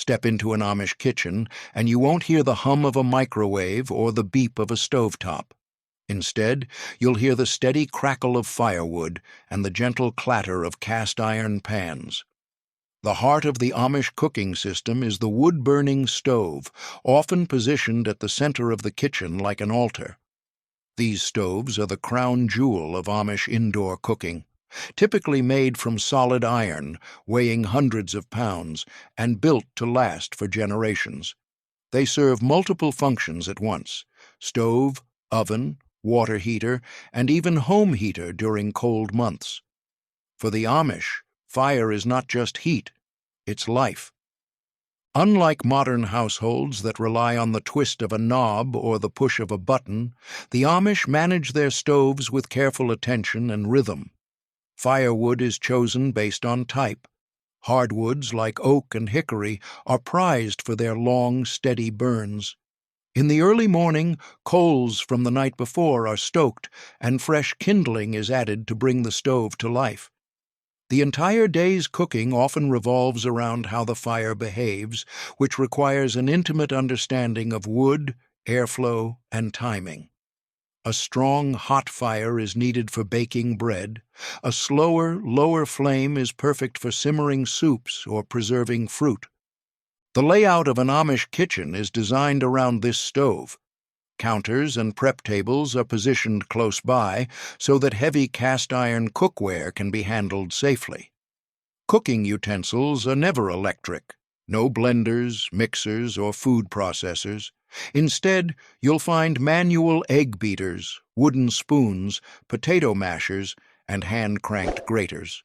Step into an Amish kitchen, and you won't hear the hum of a microwave or the beep of a stovetop. Instead, you'll hear the steady crackle of firewood and the gentle clatter of cast-iron pans. The heart of the Amish cooking system is the wood-burning stove, often positioned at the center of the kitchen like an altar. These stoves are the crown jewel of Amish indoor cooking, typically made from solid iron, weighing hundreds of pounds, and built to last for generations. They serve multiple functions at once: stove, oven, water heater, and even home heater during cold months. For the Amish, fire is not just heat, it's life. Unlike modern households that rely on the twist of a knob or the push of a button, the Amish manage their stoves with careful attention and rhythm. Firewood is chosen based on type. Hardwoods like oak and hickory are prized for their long, steady burns. In the early morning, coals from the night before are stoked, and fresh kindling is added to bring the stove to life. The entire day's cooking often revolves around how the fire behaves, which requires an intimate understanding of wood, airflow, and timing. A strong, hot fire is needed for baking bread. A slower, lower flame is perfect for simmering soups or preserving fruit. The layout of an Amish kitchen is designed around this stove. Counters and prep tables are positioned close by so that heavy cast-iron cookware can be handled safely. Cooking utensils are never electric. No blenders, mixers, or food processors. Instead, you'll find manual egg beaters, wooden spoons, potato mashers, and hand-cranked graters.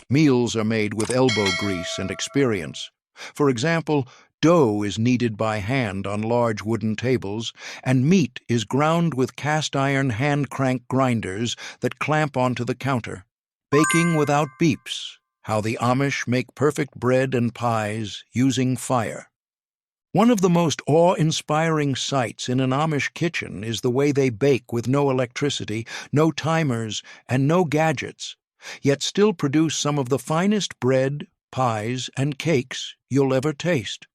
Meals are made with elbow grease and experience. For example, dough is kneaded by hand on large wooden tables, and meat is ground with cast-iron hand-crank grinders that clamp onto the counter. Baking without beeps, how the Amish make perfect bread and pies using fire. One of the most awe-inspiring sights in an Amish kitchen is the way they bake with no electricity, no timers, and no gadgets, yet still produce some of the finest bread, pies, and cakes you'll ever taste.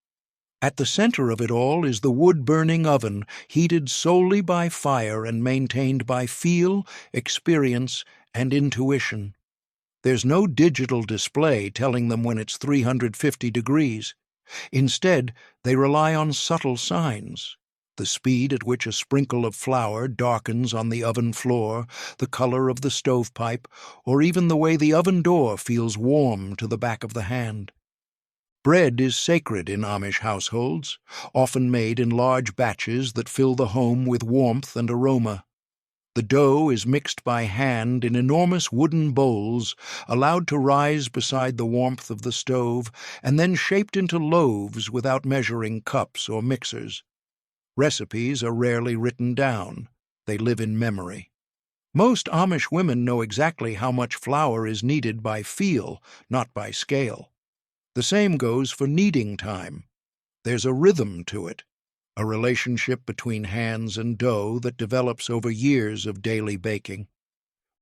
At the center of it all is the wood-burning oven, heated solely by fire and maintained by feel, experience, and intuition. There's no digital display telling them when it's 350 degrees. Instead, they rely on subtle signs: the speed at which a sprinkle of flour darkens on the oven floor, the color of the stovepipe, or even the way the oven door feels warm to the back of the hand. Bread is sacred in Amish households, often made in large batches that fill the home with warmth and aroma. The dough is mixed by hand in enormous wooden bowls, allowed to rise beside the warmth of the stove, and then shaped into loaves without measuring cups or mixers. Recipes are rarely written down. They live in memory. Most Amish women know exactly how much flour is needed by feel, not by scale. The same goes for kneading time. There's a rhythm to it, a relationship between hands and dough that develops over years of daily baking.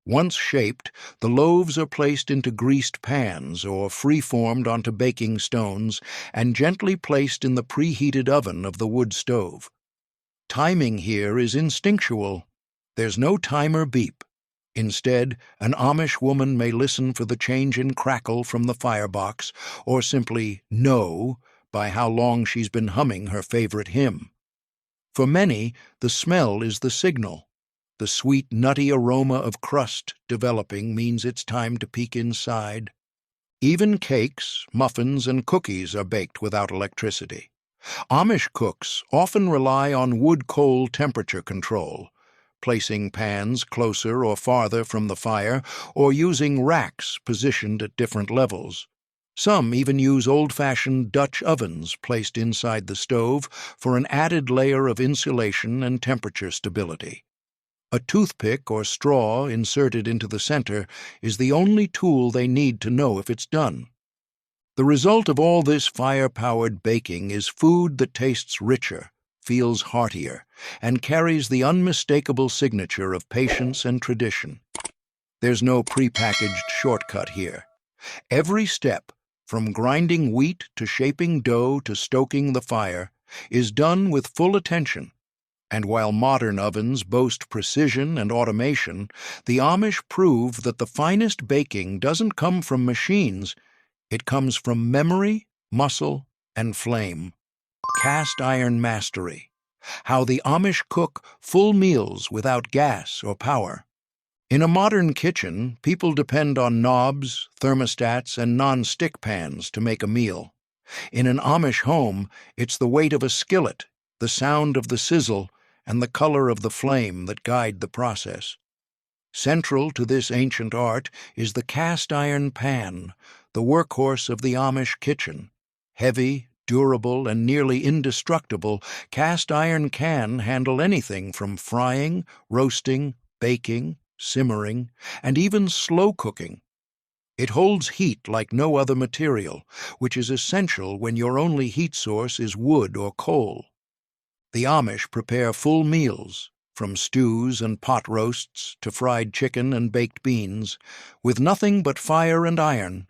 Once shaped, the loaves are placed into greased pans or free-formed onto baking stones and gently placed in the preheated oven of the wood stove. Timing here is instinctual. There's no timer beep. Instead, an Amish woman may listen for the change in crackle from the firebox, or simply know by how long she's been humming her favorite hymn. For many, the smell is the signal. The sweet, nutty aroma of crust developing means it's time to peek inside. Even cakes, muffins, and cookies are baked without electricity. Amish cooks often rely on wood-coal temperature control, placing pans closer or farther from the fire, or using racks positioned at different levels. Some even use old-fashioned Dutch ovens placed inside the stove for an added layer of insulation and temperature stability. A toothpick or straw inserted into the center is the only tool they need to know if it's done. The result of all this fire-powered baking is food that tastes richer, feels heartier, and carries the unmistakable signature of patience and tradition. There's no prepackaged shortcut here. Every step, from grinding wheat to shaping dough to stoking the fire, is done with full attention. And while modern ovens boast precision and automation, the Amish prove that the finest baking doesn't come from machines, it comes from memory, muscle, and flame. Cast iron mastery. How the Amish cook full meals without gas or power. In a modern kitchen, people depend on knobs, thermostats, and non-stick pans to make a meal. In an Amish home, it's the weight of a skillet, the sound of the sizzle, and the color of the flame that guide the process. Central to this ancient art is the cast iron pan, the workhorse of the Amish kitchen. Heavy, durable, and nearly indestructible, cast iron can handle anything from frying, roasting, baking, simmering, and even slow cooking. It holds heat like no other material, which is essential when your only heat source is wood or coal. The Amish prepare full meals, from stews and pot roasts to fried chicken and baked beans, with nothing but fire and iron.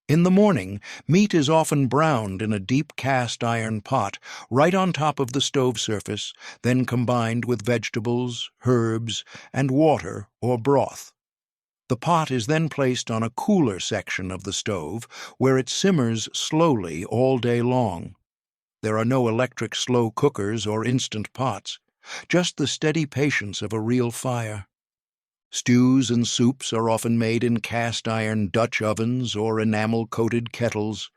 In the morning, meat is often browned in a deep cast iron pot right on top of the stove surface, then combined with vegetables, herbs, and water or broth. The pot is then placed on a cooler section of the stove, where it simmers slowly all day long. There are no electric slow cookers or instant pots, just the steady patience of a real fire. Stews and soups are often made in cast iron Dutch ovens or enamel-coated kettles.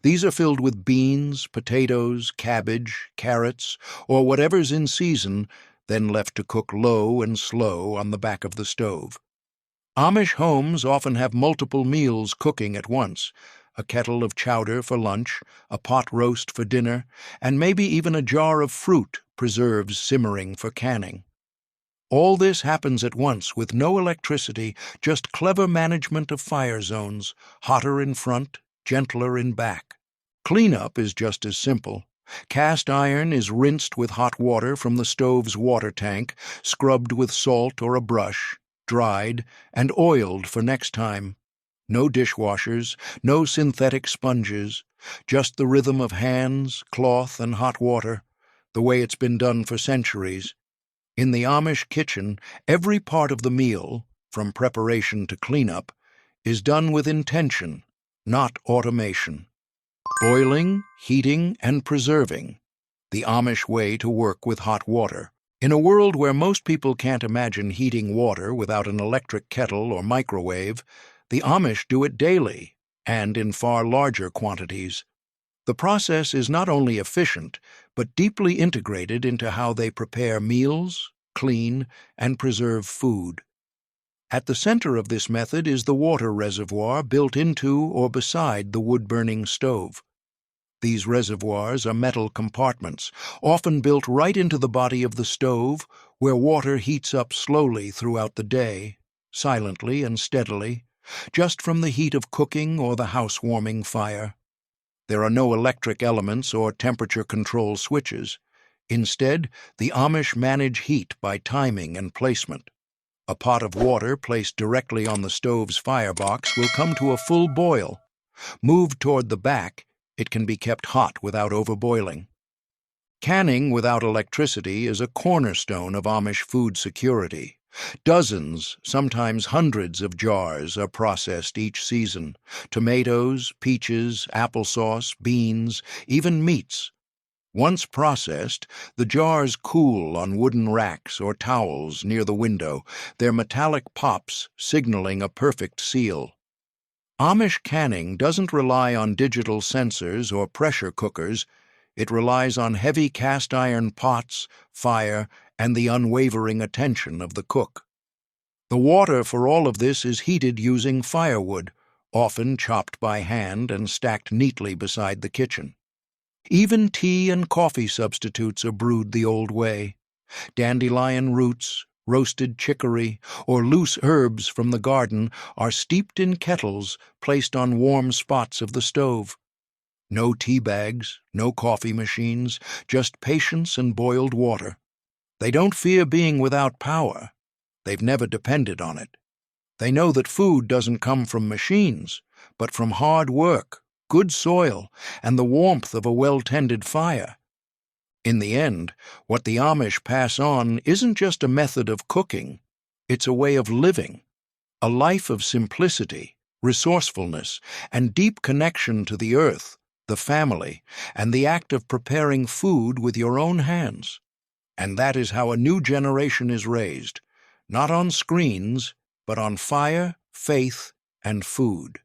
These are filled with beans, potatoes, cabbage, carrots, or whatever's in season, then left to cook low and slow on the back of the stove. Amish homes often have multiple meals cooking at once, a kettle of chowder for lunch, a pot roast for dinner, and maybe even a jar of fruit, preserves simmering for canning. All this happens at once with no electricity, just clever management of fire zones, hotter in front, gentler in back. Cleanup is just as simple. Cast iron is rinsed with hot water from the stove's water tank, scrubbed with salt or a brush, dried, and oiled for next time. No dishwashers, no synthetic sponges, just the rhythm of hands, cloth, and hot water, the way it's been done for centuries. In the Amish kitchen, every part of the meal, from preparation to cleanup, is done with intention, not automation. Boiling, heating, and preserving, the Amish way to work with hot water. In a world where most people can't imagine heating water without an electric kettle or microwave, the Amish do it daily, and in far larger quantities. The process is not only efficient, but deeply integrated into how they prepare meals, clean, and preserve food. At the center of this method is the water reservoir built into or beside the wood-burning stove. These reservoirs are metal compartments, often built right into the body of the stove, where water heats up slowly throughout the day, silently and steadily, just from the heat of cooking or the house-warming fire. There are no electric elements or temperature control switches. Instead, the Amish manage heat by timing and placement. A pot of water placed directly on the stove's firebox will come to a full boil. Moved toward the back, it can be kept hot without overboiling. Canning without electricity is a cornerstone of Amish food security. Dozens, sometimes hundreds of jars are processed each season. Tomatoes, peaches, applesauce, beans, even meats. Once processed, the jars cool on wooden racks or towels near the window, their metallic pops signaling a perfect seal. Amish canning doesn't rely on digital sensors or pressure cookers. It relies on heavy cast iron pots, fire, and the unwavering attention of the cook. The water for all of this is heated using firewood, often chopped by hand and stacked neatly beside the kitchen. Even tea and coffee substitutes are brewed the old way. Dandelion roots, roasted chicory, or loose herbs from the garden are steeped in kettles placed on warm spots of the stove. No tea bags, no coffee machines, just patience and boiled water. They don't fear being without power. They've never depended on it. They know that food doesn't come from machines, but from hard work, good soil, and the warmth of a well-tended fire. In the end, what the Amish pass on isn't just a method of cooking, it's a way of living, a life of simplicity, resourcefulness, and deep connection to the earth, the family, and the act of preparing food with your own hands. And that is how a new generation is raised, not on screens, but on fire, faith, and food.